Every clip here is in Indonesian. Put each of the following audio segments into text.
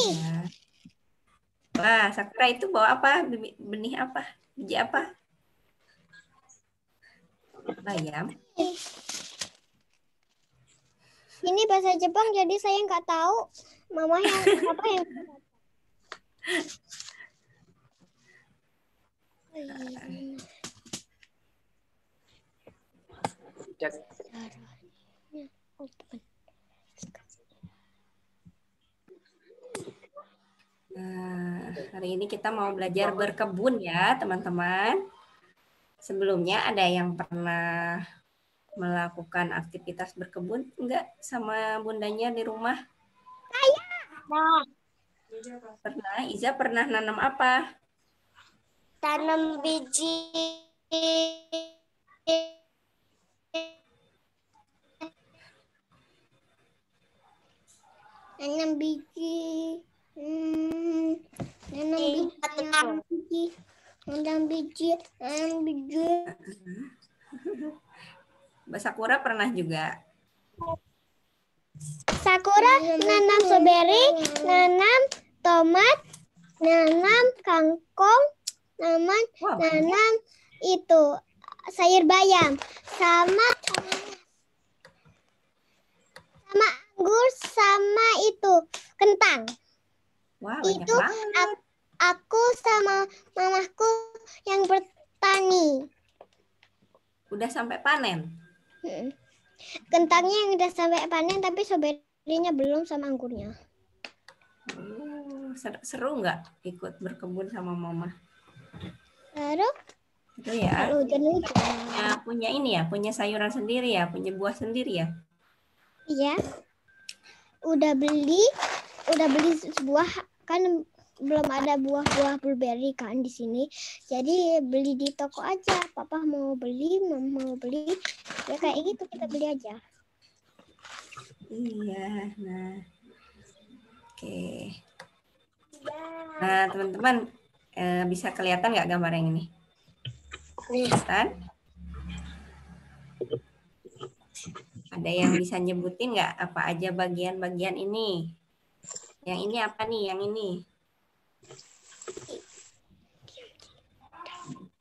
Ya. Wah, Sakura itu bawa apa? Benih apa? Biji apa? Bayam. Ini bahasa Jepang jadi saya nggak tahu mama yang apa yang Nah, hari ini kita mau belajar berkebun ya, teman-teman. Sebelumnya ada yang pernah melakukan aktivitas berkebun enggak sama bundanya di rumah? Nah, Pernah. Iza pernah nanam apa? tanam biji nanam biji nanam biji Mbak Sakura pernah juga. Sakura nanam strawberry, nanam tomat, nanam kangkung, nanam itu sayur bayam, sama anggur, sama itu kentang. Wah, banyak Itu banget. aku sama mamaku yang bertani. Udah sampai panen? Kentangnya yang udah sampai panen, tapi strawberry-nya belum sama anggurnya. Seru nggak ikut berkebun sama mama? Seru. Itu ya. Kalau hujan-hujan. Punya ini ya, punya sayuran sendiri ya, punya buah sendiri ya. Iya. Udah beli sebuah, kan belum ada buah-buah blueberry kan di sini. Jadi beli di toko aja. Papa mau beli, mama mau beli. Ya kayak gitu kita beli aja. Iya, nah. Oke. Nah, teman-teman, bisa kelihatan nggak gambar yang ini? Kelihatan? Ada yang bisa nyebutin nggak apa aja bagian-bagian ini? Yang ini apa nih? Yang ini?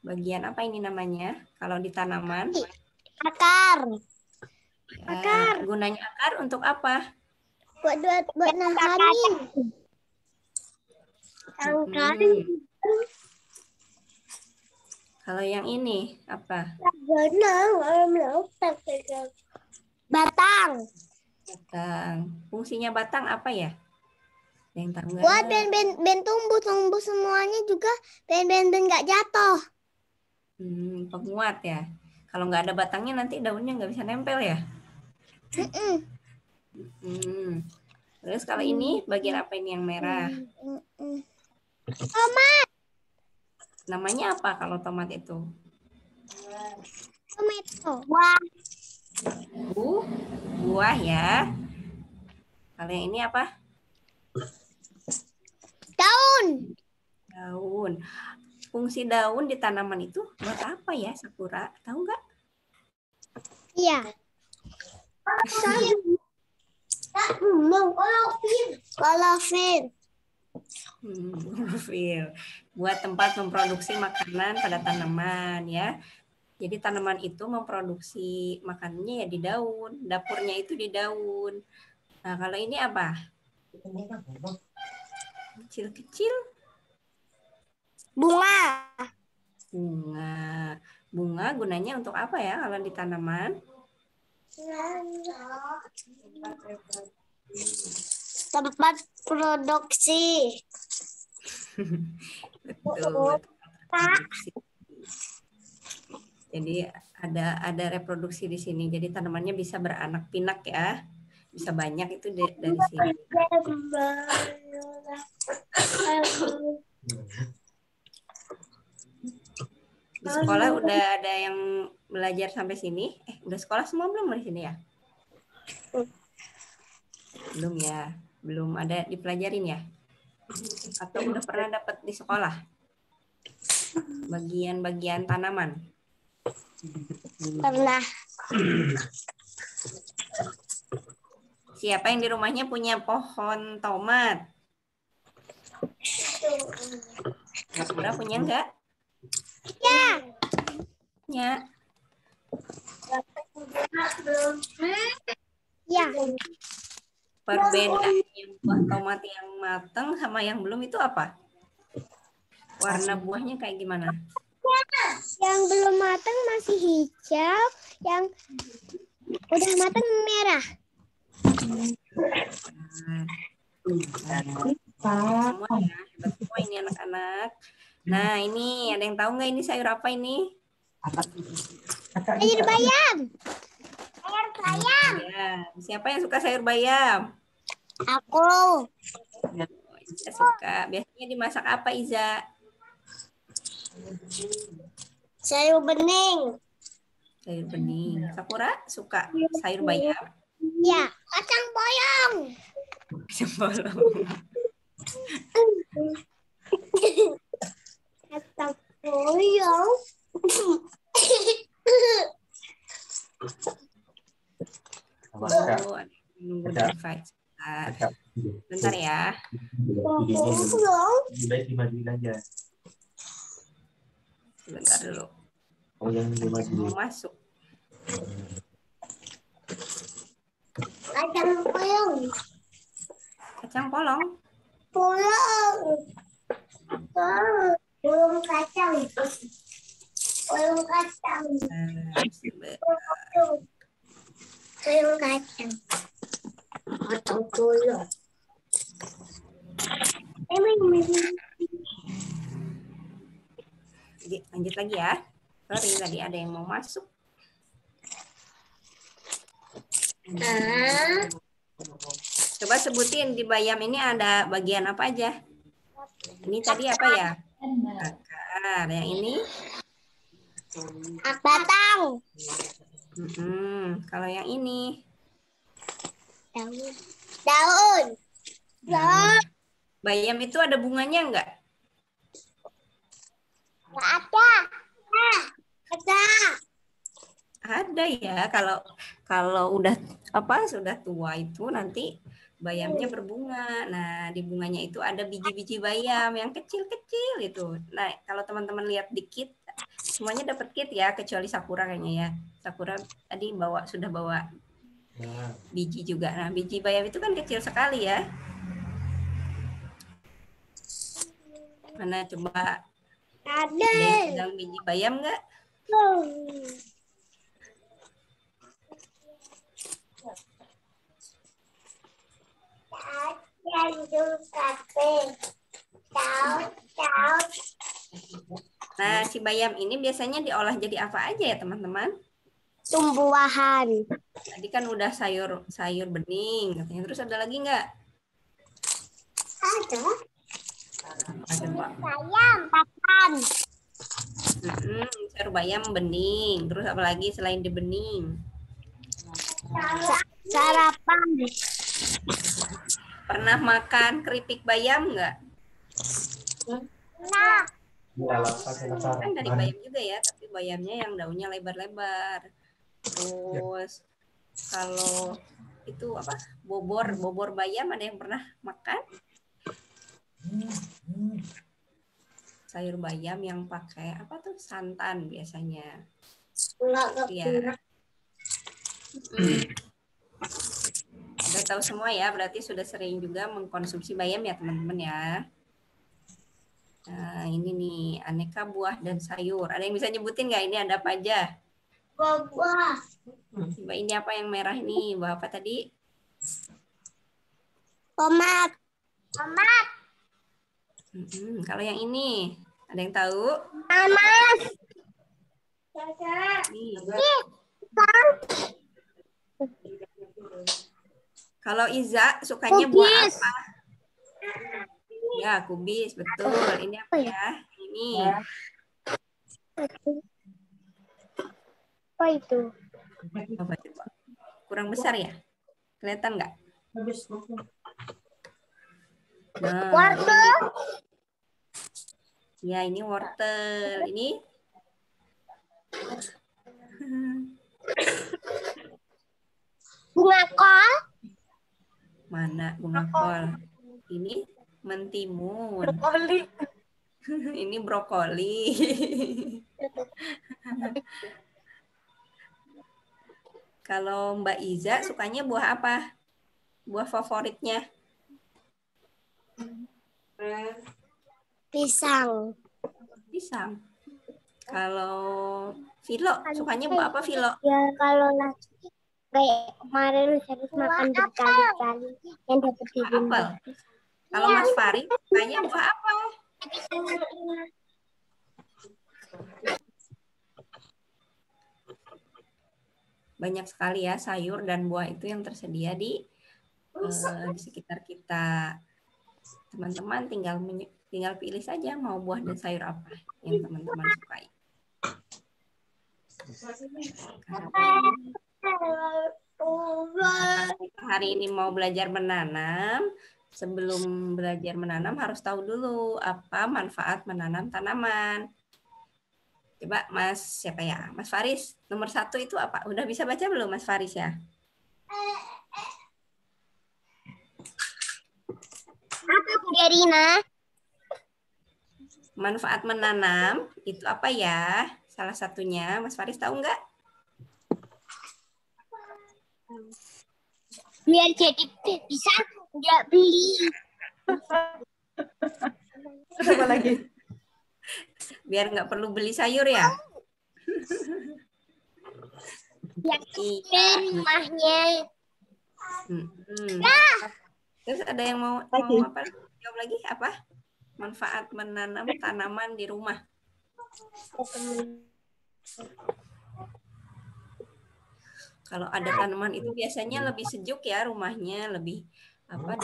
Bagian apa ini namanya? Kalau di tanaman? Akar. Akar. Gunanya akar untuk apa? Buat nahanin. Kalau yang ini apa? Batang. Batang. Fungsinya batang apa ya? Yang tahu nggak? Buat ben tumbuh semuanya juga ben nggak jatuh. Penguat ya. Kalau nggak ada batangnya nanti daunnya nggak bisa nempel ya. Terus kalau ini bagian apa ini yang merah? Tomat. Namanya apa kalau tomat itu? Tomato. Wah. Buah ya. Kalau yang ini apa? Daun. Daun. Fungsi daun di tanaman itu buat apa ya, Sakura? Tahu nggak? Iya. Klorofil. Buat tempat memproduksi makanan pada tanaman ya. Jadi tanaman itu memproduksi makanannya ya di daun, dapurnya itu di daun. Nah, kalau ini apa? Kecil-kecil. Bunga. Bunga gunanya untuk apa ya kalau di tanaman? Tempat produksi. Betul. Jadi ada reproduksi di sini. Jadi tanamannya bisa beranak pinak ya. Bisa banyak itu dari sini. Di sekolah udah ada yang belajar sampai sini? Udah sekolah semua belum di sini ya? Belum ya. Belum ada dipelajarin ya? Atau udah pernah dapat di sekolah? Bagian-bagian tanaman? Pernah. Siapa yang di rumahnya punya pohon tomat? Sakura punya enggak? Ya. Punya. Ya. Perbedaannya buah tomat yang matang sama yang belum itu apa? Warna buahnya kayak gimana? Yang belum matang masih hijau, yang udah matang merah. Semua ya, hebat semua ini anak-anak. Nah, ini ada yang tahu nggak ini sayur apa ini? Sayur bayam. Sayur bayam. Ya, siapa yang suka sayur bayam? Aku. Iza suka. Biasanya dimasak apa, Iza? Sayur bening. Sayur bening. Sakura suka sayur bayam. Ya, kacang boyong. Kacang polong. Kacang boyong. Wow, ada yang nunggu di invite. Bentar ya. Sebentar dulu. Mau masuk. Kacang boyong. Kacang polong. Boyong. Boyong kacang. Boyong kacang. Boyong kacang. Kacang boyong. Lanjut lagi ya. Sorry, tadi ada yang mau masuk. Coba sebutin di bayam ini ada bagian apa aja? Ini tadi apa ya? Akar. Yang ini? Batang. Kalau yang ini? Daun. Daun. Daun. Bayam itu ada bunganya enggak? Nggak ada. Ada. Ada ya. Kalau udah sudah tua itu nanti bayamnya berbunga. Nah, di bunganya itu ada biji-biji bayam yang kecil-kecil itu. Nah, kalau teman-teman lihat dikit, semuanya dapat kit ya, kecuali Sakura kayaknya ya. Sakura tadi sudah bawa biji juga. Nah, biji bayam itu kan kecil sekali ya. Mana coba? Ada. Ada yang pegang biji bayam nggak? Nah, si bayam ini biasanya diolah jadi apa aja ya, teman-teman? Tumbuhan. Tadi kan udah sayur bening, katanya. Terus ada lagi nggak? Ada. Ada, Pak. Bayam. Papan. Sayur bayam bening. Terus apa lagi selain di bening? Sarapan. Pernah makan keripik bayam nggak? Nah. Kan dari bayam juga ya, tapi bayamnya yang daunnya lebar-lebar. Terus kalau itu apa? Bobor bayam ada yang pernah makan? Sayur bayam yang pakai apa tuh? Santan biasanya. Ya. Udah tahu semua ya, berarti sudah sering juga mengkonsumsi bayam ya teman-teman ya. Nah, ini nih aneka buah dan sayur. Ada yang bisa nyebutin nggak ini ada apa aja? Buah. Coba ini apa yang merah ini? Buah apa tadi? Tomat. Tomat. Kalau yang ini, ada yang tahu? Nanas. Nih. Kalau Iza sukanya buah apa? Ya, kubis, betul. Ini apa ya? Ini. Apa itu? Coba. Kurang besar ya? Kelihatan nggak? Nah, Wortel. ya, ini wortel. Ini bunga kol. mana bunga kol? Ini Mentimun. Brokoli. Ini brokoli. Kalau Mbak Iza sukanya buah apa? Buah favoritnya? Pisang. Pisang. Kalau Vilo sukanya buah apa, Vilo? Ya kalau nasi kayak kemarin harus makan berkali-kali yang dapat di Apel. Kalau Mas Farid sukanya buah apa? Banyak sekali ya sayur dan buah itu yang tersedia di sekitar kita. Teman-teman tinggal pilih saja mau buah dan sayur apa yang teman-teman sukai. Hari ini mau belajar menanam. Sebelum belajar menanam harus tahu dulu apa manfaat menanam tanaman. Coba Mas siapa ya? Mas Faris, nomor 1 itu apa? Udah bisa baca belum Mas Faris ya? Apa Bu Rina? Manfaat menanam itu apa ya? Salah satunya, Mas Faris tahu nggak? Biar jadi bisa nggak beli. Apa lagi? Biar nggak perlu beli sayur ya? Yang ke rumahnya. Terus ada yang mau apa? Jawab lagi apa? Manfaat menanam tanaman di rumah. Kalau ada tanaman itu biasanya lebih sejuk ya rumahnya, lebih apa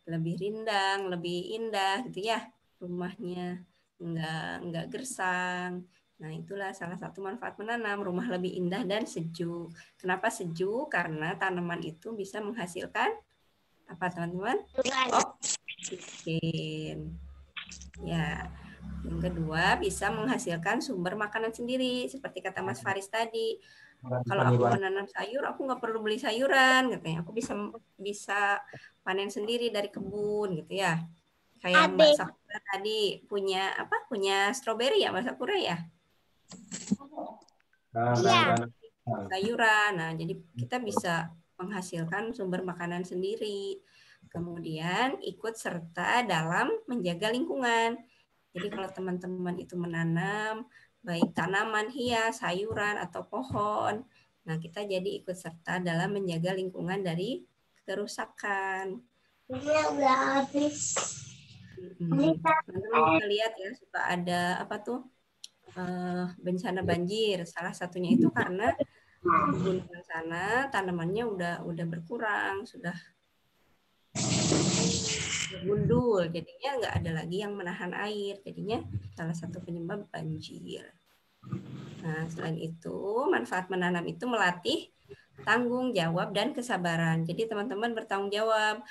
lebih rindang, lebih indah gitu ya rumahnya, nggak gersang. Nah itulah salah satu manfaat menanam, rumah lebih indah dan sejuk. Kenapa sejuk? Karena tanaman itu bisa menghasilkan apa teman-teman? Oksigen. Ya. Yang kedua bisa menghasilkan sumber makanan sendiri, seperti kata Mas Faris tadi. Kalau aku menanam sayur, aku nggak perlu beli sayuran, katanya. Aku bisa panen sendiri dari kebun, gitu ya. Kayak Mbak Sakura tadi punya apa? Punya stroberi ya, Mbak Sakura ya? Iya. Sayuran. Nah, jadi kita bisa menghasilkan sumber makanan sendiri. Kemudian ikut serta dalam menjaga lingkungan. Jadi kalau teman-teman itu menanam baik tanaman hias, sayuran, atau pohon, nah kita jadi ikut serta dalam menjaga lingkungan dari kerusakan. Udah habis. Teman-teman bisa lihat ya, suka ada apa tuh bencana banjir. Salah satunya itu karena gunung sana tanamannya udah berkurang, sudah gundul, jadinya nggak ada lagi yang menahan air, jadinya salah satu penyebab banjir. Nah, selain itu, manfaat menanam itu melatih tanggung jawab dan kesabaran. Jadi teman-teman bertanggung jawab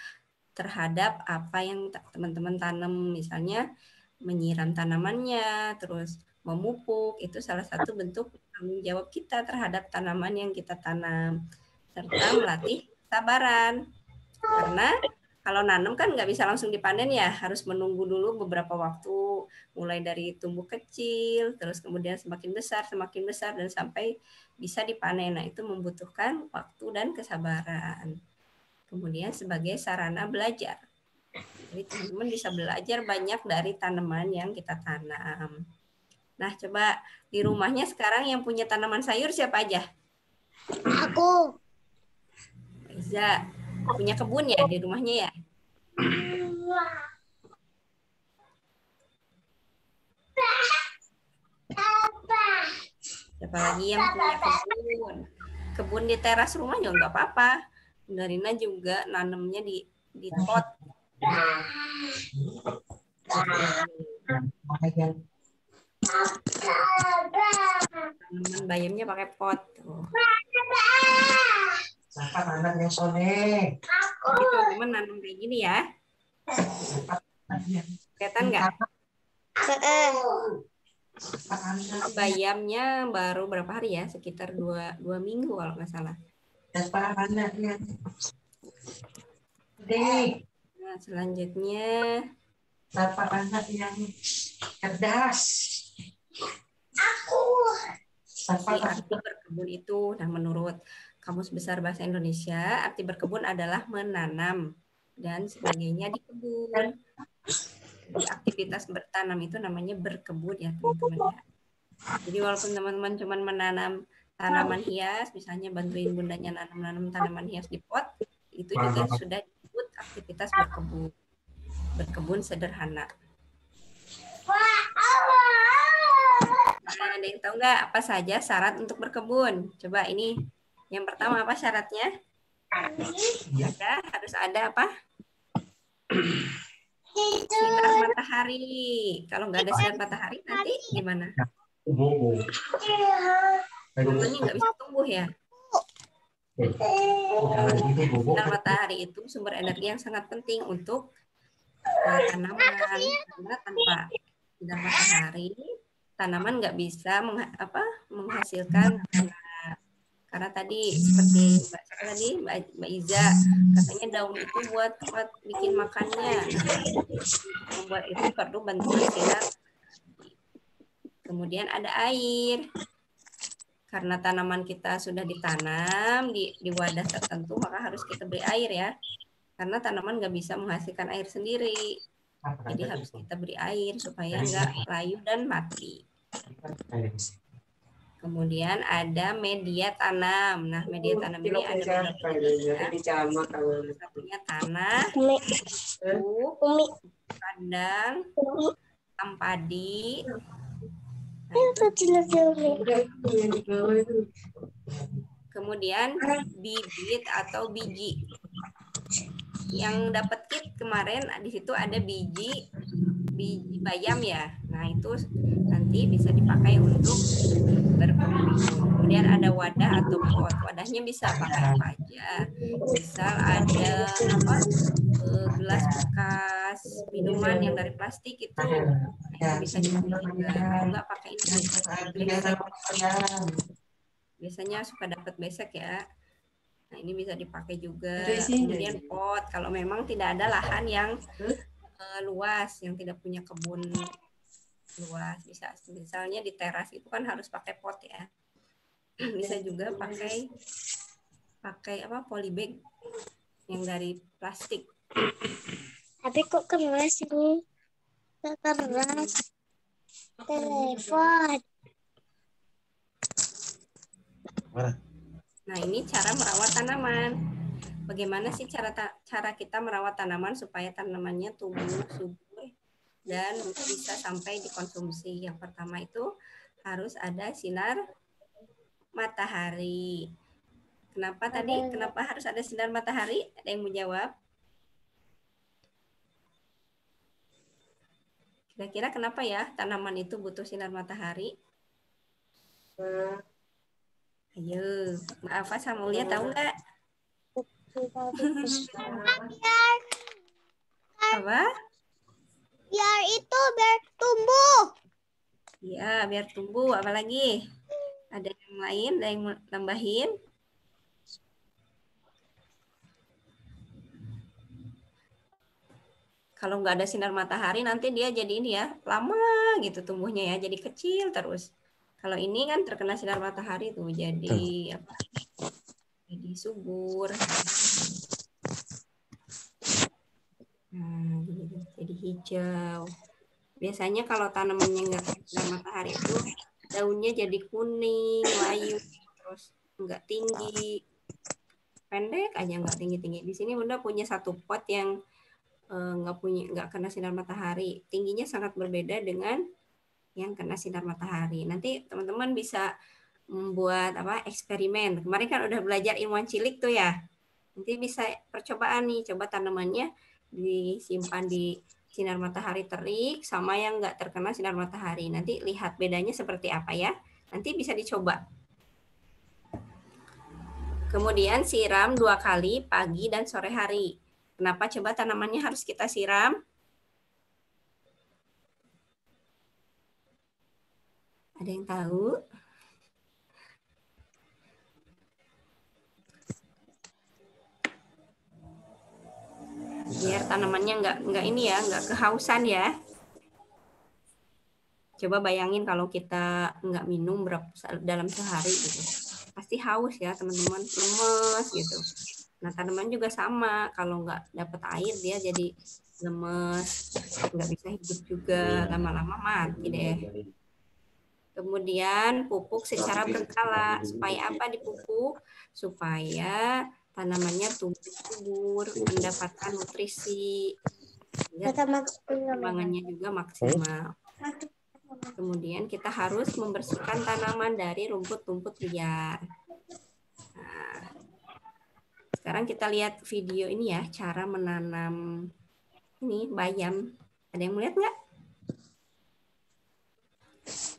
terhadap apa yang teman-teman tanam, misalnya menyiram tanamannya, terus memupuk, itu salah satu bentuk tanggung jawab kita terhadap tanaman yang kita tanam, serta melatih kesabaran. Karena kalau nanam kan nggak bisa langsung dipanen ya, harus menunggu dulu beberapa waktu, mulai dari tumbuh kecil, terus kemudian semakin besar, dan sampai bisa dipanen. Nah, itu membutuhkan waktu dan kesabaran. Kemudian sebagai sarana belajar. Jadi teman-teman bisa belajar banyak dari tanaman yang kita tanam. Nah, coba di rumahnya sekarang yang punya tanaman sayur siapa aja? Aku. Iza. Punya kebun ya di rumahnya ya? Siapa lagi yang punya kebun? Kebun di teras rumah juga nggak apa-apa. Bunda Rina juga nanamnya di pot. Tanaman bayamnya pakai pot. Tuh. Jadi teman-teman nanam kayak gini ya. Kelihatan nggak? Bayamnya baru berapa hari ya? Sekitar 2 minggu kalau nggak salah. Dek, Nah, selanjutnya Bapak anak yang cerdas. si arti berkebun itu, nah menurut Kamus Besar Bahasa Indonesia, arti berkebun adalah menanam dan sebagainya di kebun. Jadi aktivitas bertanam itu namanya berkebun ya teman-teman ya. Jadi walaupun teman-teman cuma menanam tanaman hias, misalnya bantuin bundanya nanam tanaman hias di pot, itu juga sudah disebut aktivitas berkebun. Berkebun sederhana. Nah, ada yang tahu nggak apa saja syarat untuk berkebun? Coba ini. Yang pertama apa syaratnya? Ya, harus ada apa? Sinar matahari. Kalau nggak ada sinar matahari nanti gimana? Tanamannya nggak bisa tumbuh ya. Sinar matahari itu sumber energi yang sangat penting untuk tanaman. Karena tanpa sinar matahari, tanaman nggak bisa menghasilkan bunga. Karena tadi seperti Mbak Iza katanya daun itu buat bikin makannya. Nah, membuat itu perlu bantuan sinar. Kemudian ada air. Karena tanaman kita sudah ditanam di wadah tertentu, maka harus kita beri air ya. Karena tanaman nggak bisa menghasilkan air sendiri. Jadi harus kita beri air supaya nggak layu dan mati. Kemudian ada media tanam. Nah, media tanam ini ada beberapa jenis ya. Satunya tanah, pupuk, kandang, padi. Kemudian bibit atau biji. Yang dapat kit kemarin di situ ada biji bayam ya. Nah, itu nanti bisa dipakai untuk berkebun. Kemudian ada wadah atau pot. Wadahnya bisa pakai apa aja. Misal ada gelas bekas minuman yang dari plastik itu bisa dipakai juga. Kalau enggak pakai ini besek. Biasanya suka dapat besek ya. Nah, ini bisa dipakai juga. Kemudian pot, kalau memang tidak ada lahan yang luas, yang tidak punya kebun luas, bisa misalnya di teras itu kan harus pakai pot ya. Bisa juga pakai polybag yang dari plastik. Tapi kok keras ini? Keras. Telepon. Nah, ini cara merawat tanaman. Bagaimana sih cara kita merawat tanaman supaya tanamannya tumbuh subur dan bisa sampai dikonsumsi? Yang pertama itu harus ada sinar matahari. Kenapa harus ada sinar matahari? Ada yang mau jawab? Kira-kira kenapa ya tanaman itu butuh sinar matahari? Ayo, Mbak Afa sama Ulia tahu nggak? Apa? Biar itu biar tumbuh. Iya, biar tumbuh. Apalagi? Ada yang lain? Ada yang nambahin? Kalau nggak ada sinar matahari nanti dia jadi ini ya, lama gitu tumbuhnya ya, jadi kecil terus. Kalau ini kan terkena sinar matahari tuh jadi apa? Jadi subur. Nah, jadi hijau. Biasanya kalau tanamannya nggak kena sinar matahari itu daunnya jadi kuning, layu, terus nggak tinggi, pendek aja nggak tinggi-tinggi. Di sini Bunda punya satu pot yang nggak kena sinar matahari, tingginya sangat berbeda dengan yang kena sinar matahari. Nanti teman-teman bisa membuat eksperimen. Kemarin kan udah belajar ilmuwan cilik tuh ya. Nanti bisa percobaan nih, coba tanamannya disimpan di sinar matahari terik sama yang nggak terkena sinar matahari. Nanti lihat bedanya seperti apa ya. Nanti bisa dicoba. Kemudian siram 2 kali pagi dan sore hari. Kenapa coba tanamannya harus kita siram? Ada yang tahu? tanamannya nggak ini ya, nggak kehausan ya. Coba bayangin kalau kita nggak minum dalam sehari gitu, pasti haus ya teman-teman, lemes gitu. Nah tanaman juga sama, kalau nggak dapat air dia jadi lemes, nggak bisa hidup juga, lama-lama mati deh. Kemudian pupuk secara berkala. Supaya apa dipupuk? Supaya tanamannya tumbuh subur, mendapatkan nutrisi, perkembangannya juga maksimal. Kemudian kita harus membersihkan tanaman dari rumput-rumput liar. Nah, sekarang kita lihat video ini ya, cara menanam ini bayam. Ada yang melihat nggak?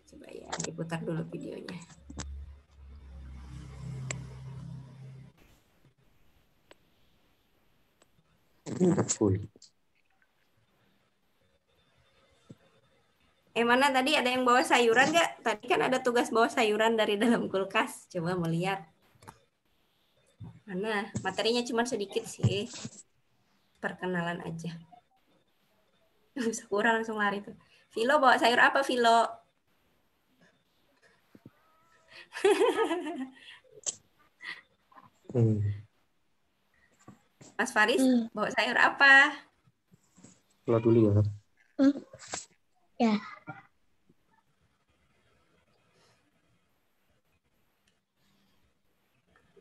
Coba ya, diputar dulu videonya. Mana tadi ada yang bawa sayuran nggak? Tadi kan ada tugas bawa sayuran dari dalam kulkas. Coba melihat. Mana? Materinya cuma sedikit sih. Perkenalan aja. Sakura langsung lari tuh. Vilo bawa sayur apa, Vilo? Mas Faris bawa sayur apa? Keluar dulu ya. Ya.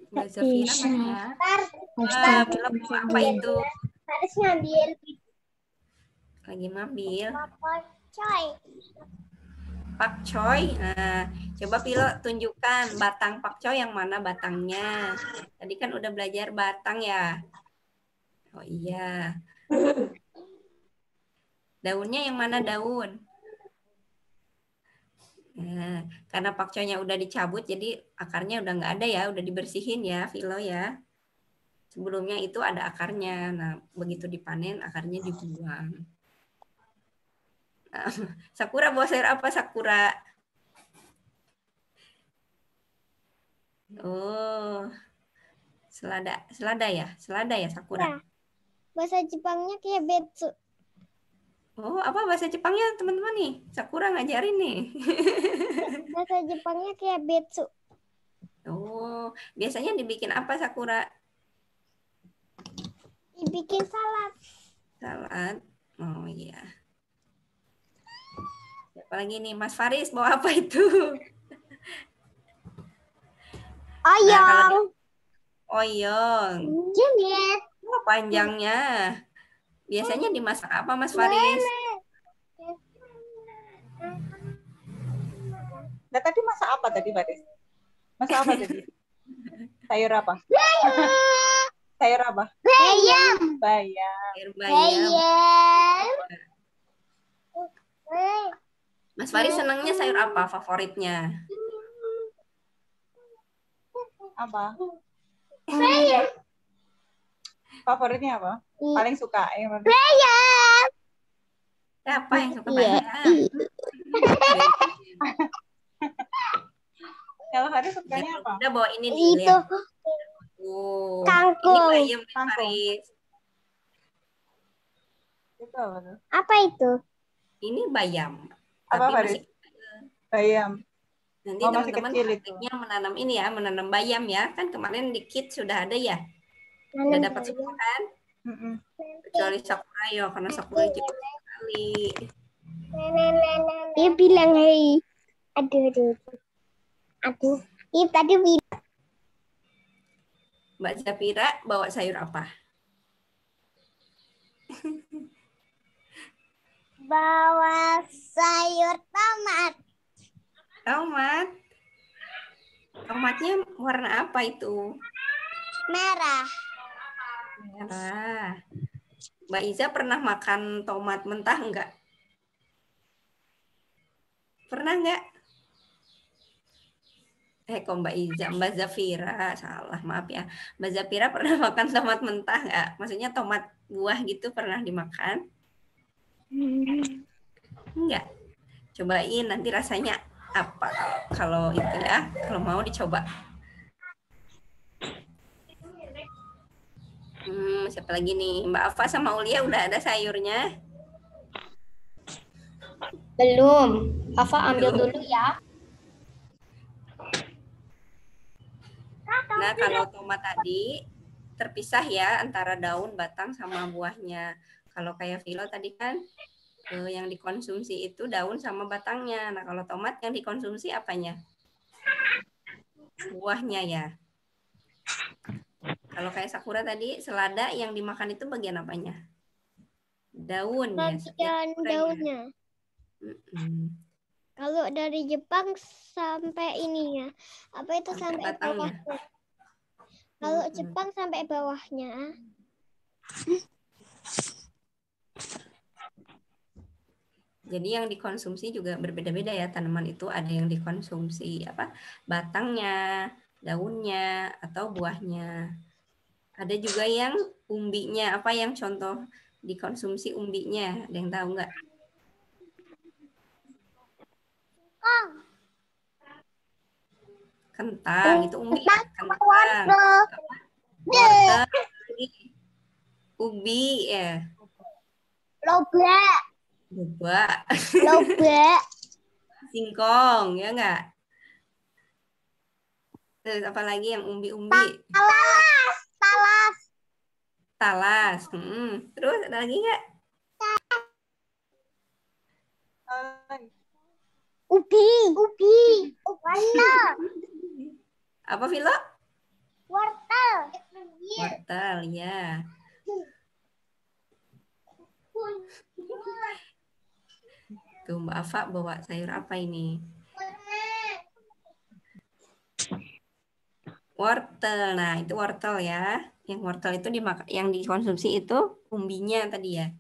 Mbak Zafira mana? Vilo bawa apa itu? Harus ngambil. Lagi ngambil. Pakcoy. Pakcoy. Nah, coba Vilo tunjukkan batang pakcoy yang mana batangnya. Tadi kan udah belajar batang ya. Oh iya. Daunnya yang mana daun? Nah, karena pakcoynya udah dicabut, jadi akarnya udah nggak ada ya, udah dibersihin ya, Vilo ya. Sebelumnya itu ada akarnya. Nah, begitu dipanen, akarnya dibuang. Nah, Sakura bawa sayur apa, Sakura? Oh, selada ya, Sakura. Ya. Bahasa Jepangnya kayak betsu. Oh, apa bahasa Jepangnya teman-teman nih? Sakura ngajarin nih. Bahasa Jepangnya kayak betsu. Oh, biasanya dibikin apa, Sakura? Dibikin salad. Salad. Oh iya. Siapa lagi nih? Mas Faris bawa apa itu? Oyong. Oyong. Jemet. Oh, panjangnya. Biasanya dimasak apa, Mas Faris? Nah, tadi masak apa tadi, Faris? Masak apa tadi? Sayur apa? Sayur apa? Bayam. Bayam. Sayur bayam. Mas Faris senangnya sayur apa favoritnya? Apa? Favoritnya apa? Paling suka yang mana? Bayam. Siapa yang suka bayam? Kalau Faris sukanya apa? Udah bawa ini nih, Itu lihat. Oh, kangkung. ini bayam, Mas Kangkung. Faris. Itu apa tuh? Apa itu? Ini bayam. Apa, Tapi Faris? masih Bayam. nanti Oh, masih teman-teman kecil itu. praktiknya menanam ini ya, menanam bayam ya. Kan kemarin di kit sudah ada ya. Udah dapat semua kan? Mm-mm. Kecuali Sakura ya, karena Sakura cepat sekali. Dia bilang, hei. Aduh. Dia tadi bilang. Mbak Zafira bawa sayur apa? Bawa sayur tomat. Tomat. Tomatnya warna apa itu? Merah. Merah. Mbak Iza pernah makan tomat mentah enggak? Pernah enggak? Kok Mbak Iza, Mbak Zafira, salah, maaf ya. Mbak Zafira pernah makan tomat mentah enggak? Maksudnya tomat buah gitu pernah dimakan? Enggak. Cobain nanti rasanya apa kalau itu ya, kalau mau dicoba. Siapa lagi nih? Mbak Afa sama Ulia udah ada sayurnya? Belum. Afa ambil Belum. dulu ya. Nah, kalau tomat tadi terpisah ya antara daun, batang, sama buahnya. Kalau kayak Vilo tadi kan yang dikonsumsi itu daun sama batangnya. Nah, kalau tomat yang dikonsumsi apanya? Buahnya ya. Kalau kayak Sakura tadi, selada yang dimakan itu bagian apanya? Daun ya. Bagian daunnya. Kalau dari Jepang sampai ininya, apa itu sampai batangnya. bawahnya? Kalau Jepang sampai bawahnya. Jadi yang dikonsumsi juga berbeda-beda ya, tanaman itu ada yang dikonsumsi batangnya, daunnya, atau buahnya. Ada juga yang umbinya, apa yang contoh dikonsumsi umbinya, ada yang tahu nggak? Kentang, itu umbi ya? Kentang. Wortel, ubi ya. Loba. Singkong, ya nggak? Terus apa lagi yang umbi-umbi? Talas. Terus ada lagi nggak? Ubi. Apa, Vilo? Wortel. Wortel, ya. Tuh Mbak Afa bawa sayur apa ini? Wortel. Nah, itu wortel ya. Yang wortel itu yang dikonsumsi itu umbinya tadi ya.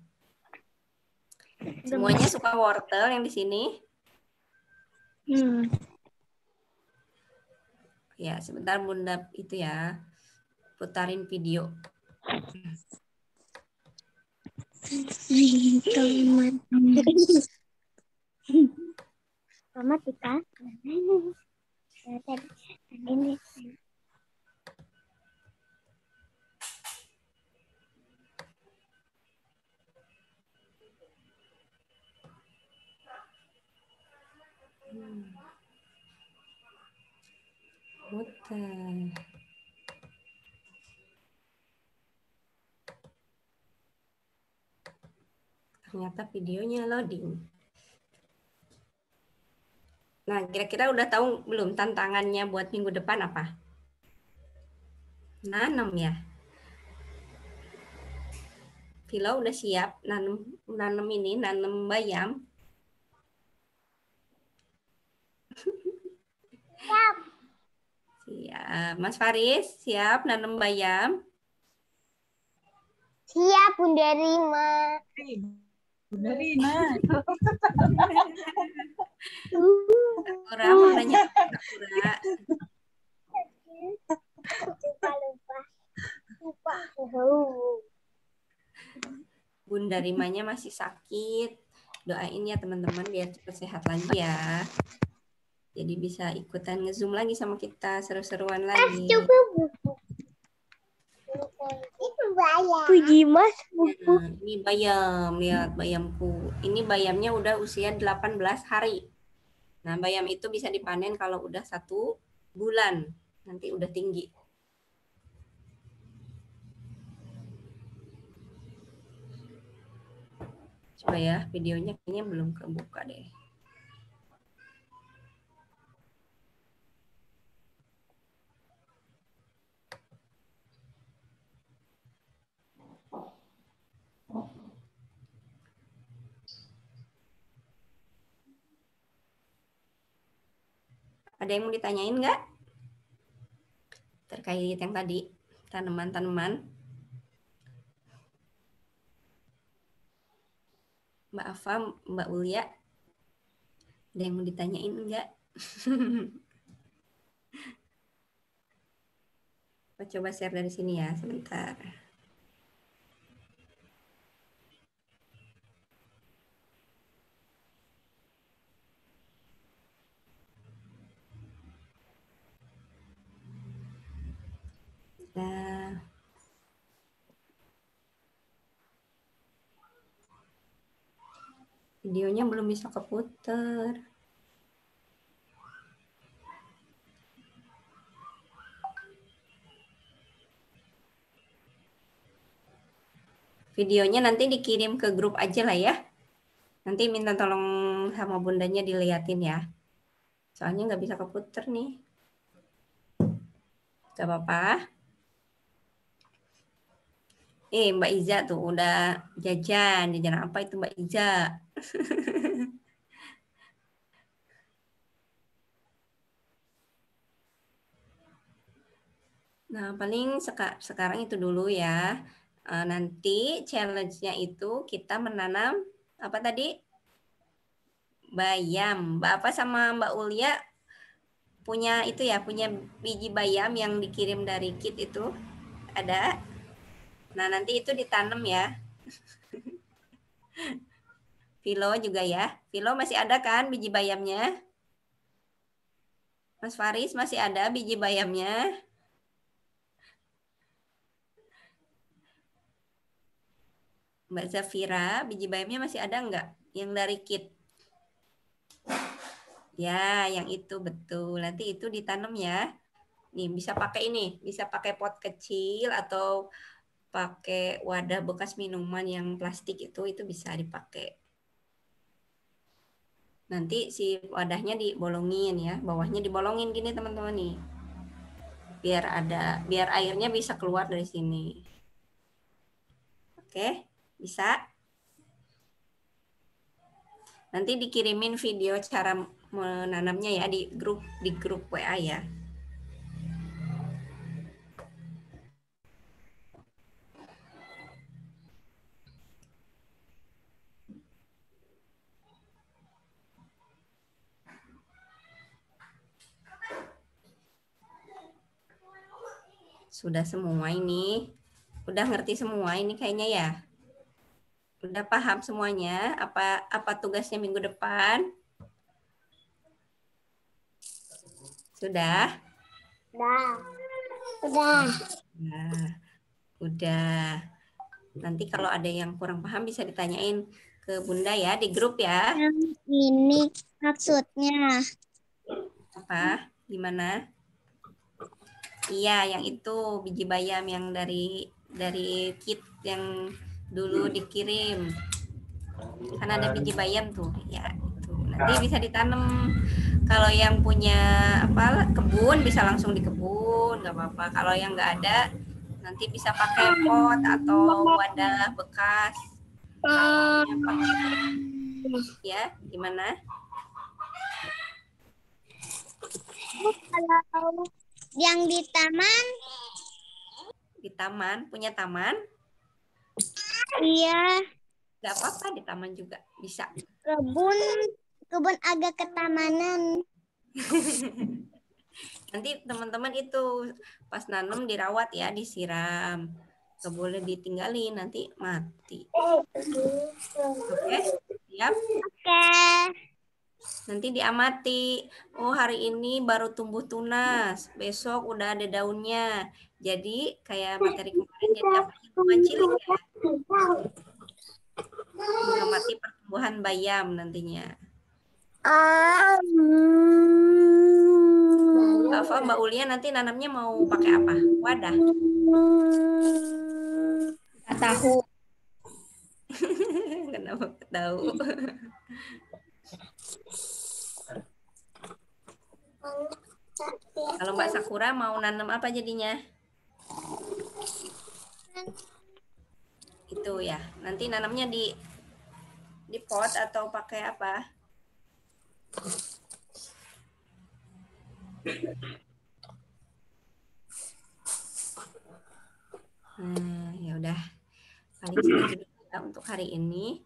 Semuanya suka wortel yang di sini? Ya, sebentar Bunda itu ya. Putarin video. Tomat ikan. Ini. Wortel. Ternyata videonya loading. Nah, kira-kira udah tahu belum tantangannya buat minggu depan apa? Nanam ya. Vilo udah siap nanam bayam? Siap. Siap. Mas Faris, siap nanam bayam? Siap, Bunda Rima. Bunda Rina. Sakura mau nanya Sakura. Lupa. Bunda Rimanya masih sakit. Doain ya teman-teman biar cepat sehat lagi ya. Jadi bisa ikutan nge-zoom lagi sama kita, seru-seruan lagi. Puji Mas. Nah, ini bayam, lihat bayamku. Ini bayamnya udah usia 18 hari. Nah, bayam itu bisa dipanen kalau udah 1 bulan. Nanti udah tinggi. Coba ya, videonya kayaknya belum kebuka deh. Ada yang mau ditanyain nggak? Terkait yang tadi, tanaman-tanaman. Mbak Afa, Mbak Ulia, ada yang mau ditanyain enggak? Coba share dari sini ya, sebentar. Nah, Videonya belum bisa keputar. Videonya nanti dikirim ke grup aja lah ya. Nanti minta tolong sama bundanya diliatin ya. Soalnya nggak bisa keputar nih. Gak apa-apa. Mbak Iza tuh udah jajan. Jajan apa itu Mbak Iza? Nah, paling sekarang itu dulu ya. Nanti challenge-nya itu kita menanam apa tadi? Bayam. Mbak apa sama Mbak Ulia punya itu ya, punya biji bayam yang dikirim dari kit itu? Ada? Nah, nanti itu ditanam ya. Vilo juga ya. Vilo masih ada kan biji bayamnya? Mas Faris masih ada biji bayamnya? Mbak Zafira, biji bayamnya masih ada nggak? Yang dari kit? Ya, yang itu betul. Nanti itu ditanam ya. Nih, bisa pakai ini. Bisa pakai pot kecil atau pakai wadah bekas minuman yang plastik itu bisa dipakai. Nanti si wadahnya dibolongin ya. Bawahnya dibolongin gini teman-teman nih. Biar airnya bisa keluar dari sini. Oke, bisa? Nanti dikirimin video cara menanamnya ya di grup WA ya. Sudah semua ini. Udah ngerti semua ini kayaknya ya. Udah paham semuanya apa tugasnya minggu depan? Sudah? Udah. Nah, udah. Nanti kalau ada yang kurang paham bisa ditanyain ke Bunda ya di grup ya. Ini maksudnya. Apa? Gimana? Iya, yang itu biji bayam yang dari kit yang dulu dikirim. Kan ada biji bayam tuh, ya itu. Nanti bisa ditanam. Kalau yang punya kebun bisa langsung di kebun, nggak apa-apa. Kalau yang nggak ada, nanti bisa pakai pot atau wadah bekas. Ya, gimana? Kalau yang di taman? Di taman, punya taman? Iya. Nggak apa-apa, di taman juga bisa. Kebun agak ketamanan. Nanti teman-teman itu pas nanam dirawat ya, disiram. Nggak boleh ditinggalin, nanti mati. Oke, siap? Oke. Nanti diamati. Oh, hari ini baru tumbuh tunas, besok udah ada daunnya. Jadi kayak materi kemarin jadi apa? Hikmah cilik ya. Mengamati pertumbuhan bayam nantinya. Mbak Ulia nanti nanamnya mau pakai apa? Wadah? Nggak tahu. Kenapa tahu? Kalau Mbak Sakura mau nanam apa jadinya? Itu ya. Nanti nanamnya di pot atau pakai apa? Ya udah. Paling segitu kita untuk hari ini.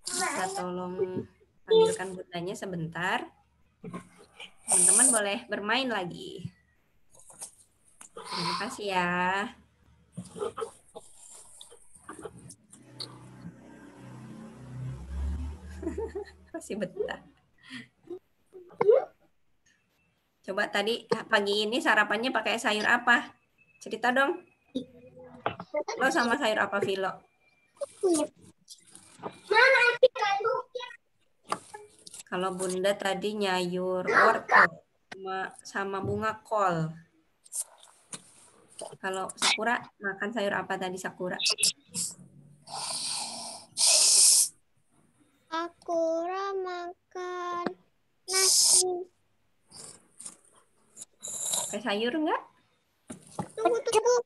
Bisa tolong panggilkan bundanya sebentar. Teman-teman boleh bermain lagi. Terima kasih ya. Masih betah. Coba tadi pagi ini sarapannya pakai sayur apa? Cerita dong. Lo sama sayur apa, Vilo? Kalau Bunda tadi nyayur wortel sama bunga kol. Kalau Sakura makan sayur apa tadi Sakura? Sakura makan nasi. Pakai sayur enggak? Tunggu.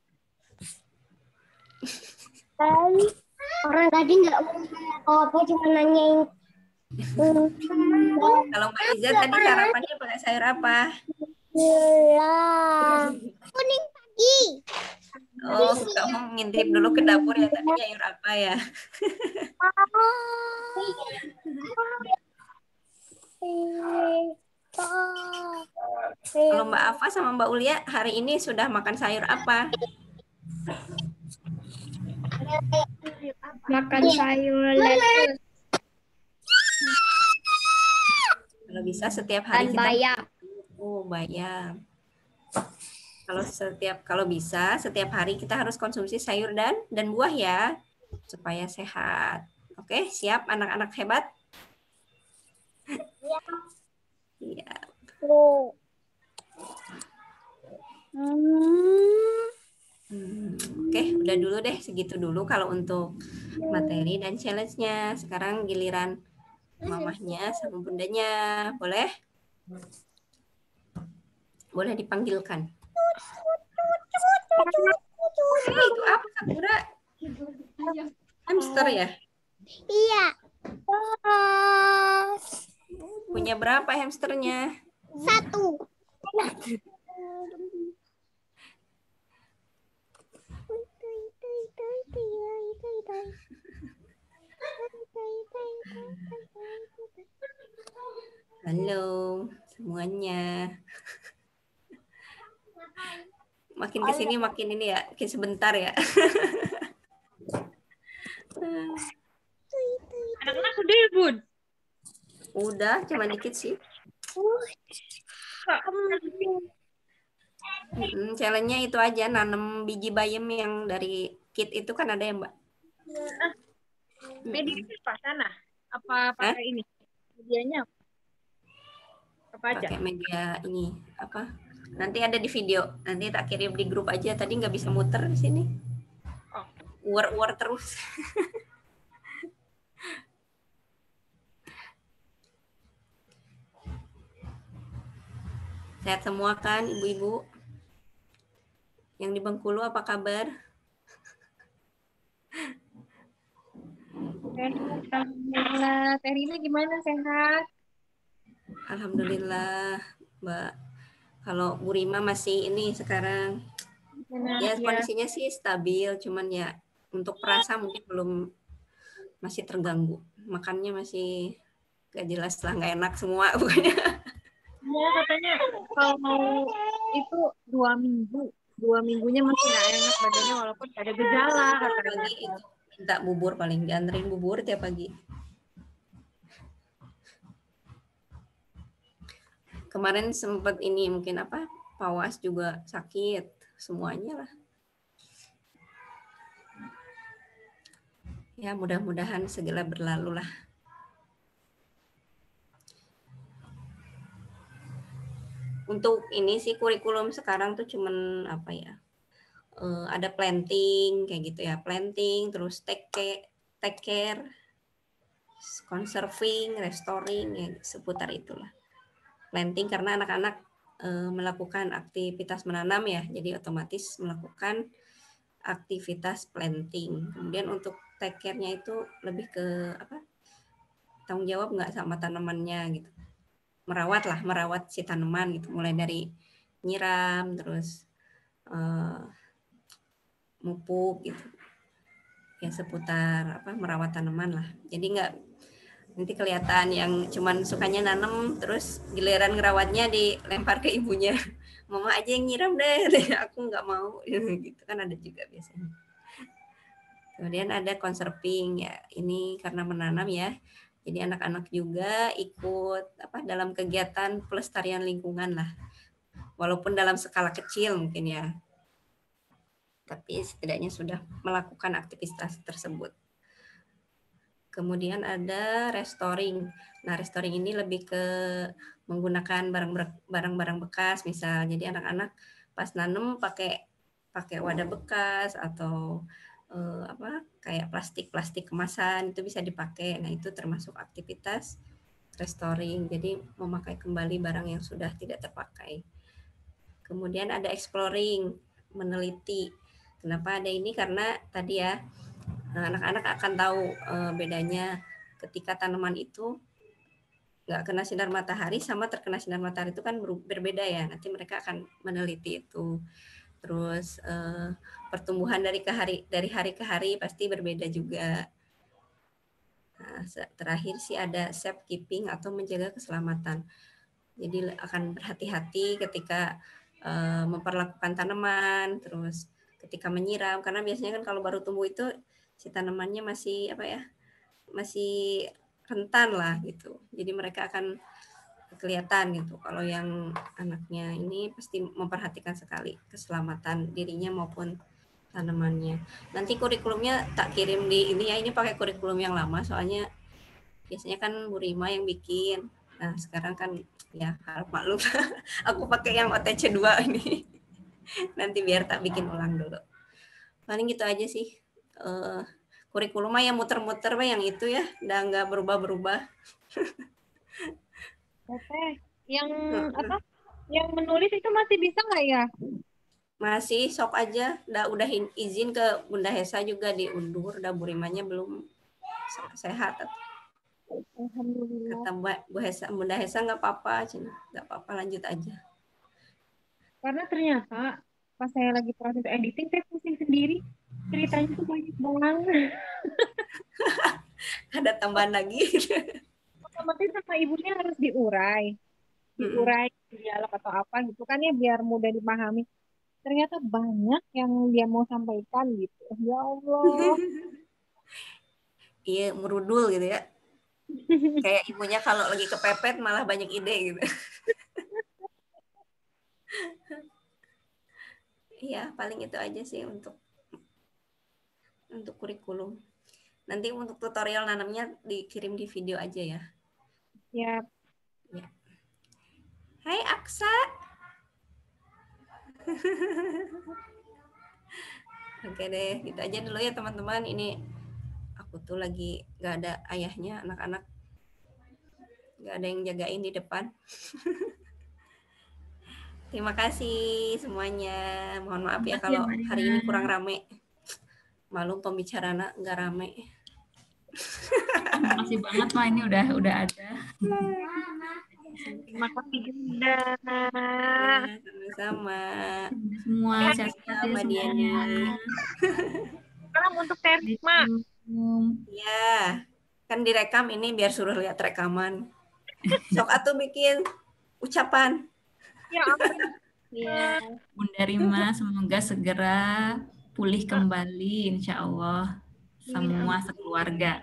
Orang tadi nggak mau apa, cuma nanyain. Kalau Mbak Iza tadi sarapannya pakai sayur apa? Kuning pagi. Oh, kamu ngintip dulu ke dapur ya, tadi sayur apa ya? Kalau Mbak Afa sama Mbak Ulia hari ini sudah makan sayur apa? Makan sayur lettuce Kalau bisa setiap hari dan kita bayam. Oh, bayam. Kalau bisa setiap hari kita harus konsumsi sayur dan buah ya supaya sehat. Oke, siap anak-anak hebat? Iya. Oke, udah dulu deh segitu dulu kalau untuk materi dan challenge-nya. Sekarang giliran mamahnya sama bundanya. Boleh? Boleh dipanggilkan. Itu apa Sakura? Hamster ya? Iya. Punya berapa hamsternya? 1. Halo semuanya. Makin kesini makin ini ya, makin sebentar ya. Anak-anak udah ya, Bun? Udah, cuma dikit sih. Challenge-nya itu aja, nanam biji bayam yang dari kit itu kan ada ya, Mbak? Medianya apa sana? Apa pakai ini? Medianya apa aja? Pakai media ini apa? Nanti ada di video. Nanti tak kirim di grup aja. Tadi nggak bisa muter di sini. Uar-uar terus. Sehat semua kan, ibu-ibu? Yang di Bengkulu apa kabar? Alhamdulillah. Teh Rina gimana, sehat? Alhamdulillah, Mbak. Kalau Bu Rima masih ini sekarang, ya kondisinya sih stabil, cuman ya untuk perasa mungkin belum, masih terganggu. Makannya masih gak jelas lah, nggak enak semua pokoknya. Ya katanya kalau mau itu 2 minggu. 2 minggunya masih nggak enak badannya walaupun ada gejala katanya. Pagi itu minta bubur, paling dianterin bubur tiap pagi. Kemarin sempat ini mungkin apa, Pawas juga sakit, semuanya lah. Ya mudah-mudahan segera berlalu lah. Untuk ini sih kurikulum sekarang tuh cuman apa ya, ada planting kayak gitu ya, planting, terus take care, conserving, restoring, ya seputar itulah. Planting karena anak-anak melakukan aktivitas menanam ya, jadi otomatis melakukan aktivitas planting. Kemudian untuk take care-nya itu lebih ke apa, tanggung jawab nggak sama tanamannya gitu, merawat si tanaman gitu, mulai dari nyiram, terus mupuk gitu ya, seputar apa, merawat tanaman lah. Jadi nggak nanti kelihatan yang cuman sukanya nanam terus giliran ngerawatnya dilempar ke ibunya, mama aja yang nyiram deh, aku nggak mau gitu kan, ada juga biasanya. Kemudian ada conserving ya, ini karena menanam ya, jadi anak-anak juga ikut apa dalam kegiatan pelestarian lingkungan lah, walaupun dalam skala kecil mungkin ya, tapi setidaknya sudah melakukan aktivitas tersebut. Kemudian ada restoring. Nah, restoring ini lebih ke menggunakan barang-barang bekas, misal. Jadi anak-anak pas nanam pakai wadah bekas atau kayak plastik kemasan itu bisa dipakai. Nah, itu termasuk aktivitas restoring. Jadi memakai kembali barang yang sudah tidak terpakai. Kemudian ada exploring, meneliti. Kenapa ada ini? Karena tadi ya, anak-anak akan tahu bedanya ketika tanaman itu nggak kena sinar matahari sama terkena sinar matahari itu kan berbeda ya. Nanti mereka akan meneliti itu. Terus pertumbuhan dari hari ke hari pasti berbeda juga. Nah, terakhir sih ada safekeeping atau menjaga keselamatan. Jadi akan berhati-hati ketika memperlakukan tanaman, terus ketika menyiram, karena biasanya kan kalau baru tumbuh itu si tanamannya masih masih rentan lah gitu. Jadi mereka akan kelihatan gitu. Kalau yang anaknya ini pasti memperhatikan sekali keselamatan dirinya maupun tanamannya. Nanti kurikulumnya tak kirim di ini ya, ini pakai kurikulum yang lama soalnya biasanya kan Bu Rima yang bikin. Nah, sekarang kan ya harap maklum aku pakai yang OTC 2 ini. Nanti biar tak bikin ulang dulu. Paling gitu aja sih. Kurikulum mah yang muter-muter yang itu ya, udah nggak berubah-berubah. Oke, yang apa? Yang menulis itu masih bisa nggak ya? Masih, sok aja. Udah izin ke Bunda Hesa juga diundur, udah Bu Rimanya belum sehat. Alhamdulillah. Kata Bunda Hesa nggak apa-apa, Cina. Nggak apa-apa, lanjut aja. Karena ternyata pas saya lagi proses editing, saya pusing sendiri. Ceritanya tuh banyak banget. Ada tambahan lagi. Otomatis sama ibunya harus diurai dialog atau apa gitu kan ya biar mudah dipahami. Ternyata banyak yang dia mau sampaikan gitu. Ya Allah. Iya, merudul gitu ya. Kayak ibunya kalau lagi kepepet malah banyak ide gitu. Iya, paling itu aja sih untuk kurikulum. Nanti untuk tutorial nanamnya dikirim di video aja ya. Ya. Ya. Hai Aksa. Oke deh, gitu aja dulu ya teman-teman. Ini aku tuh lagi gak ada ayahnya, anak-anak gak ada yang jagain di depan. Terima kasih semuanya. Mohon maaf ya kalau hari ini kurang rame. Malum pembicaraan nggak rame. Makasih banget Ma, ini udah ada. Terima kasih juga. Ya, sama-sama. Semua sehat-sehat ya Mbak Diani. Salam untuk Terima. Ya, kan direkam ini biar suruh lihat rekaman. Sok atuh bikin ucapan. Ya ampun. Ya, Bunda Rima semoga segera pulih kembali, insya Allah. Semua sekeluarga.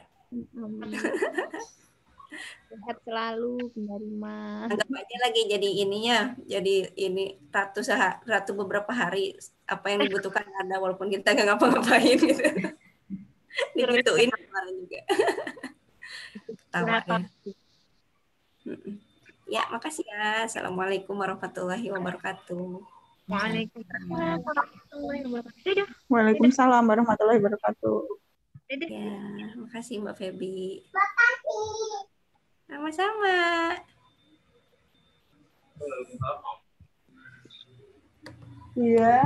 Sehat selalu, Bunda Rima. Anggap aja lagi jadi ininya, jadi ini ratu beberapa hari apa yang dibutuhkan ada walaupun kita nggak ngapa-ngapain gitu. Digituin kemarin juga. Ketawa ya. Ya, makasih ya. Assalamualaikum warahmatullahi wabarakatuh. Waalaikumsalam warahmatullahi wabarakatuh. Waalaikumsalam warahmatullahi wabarakatuh. Ya, makasih Mbak Febi. Sama-sama. Iya.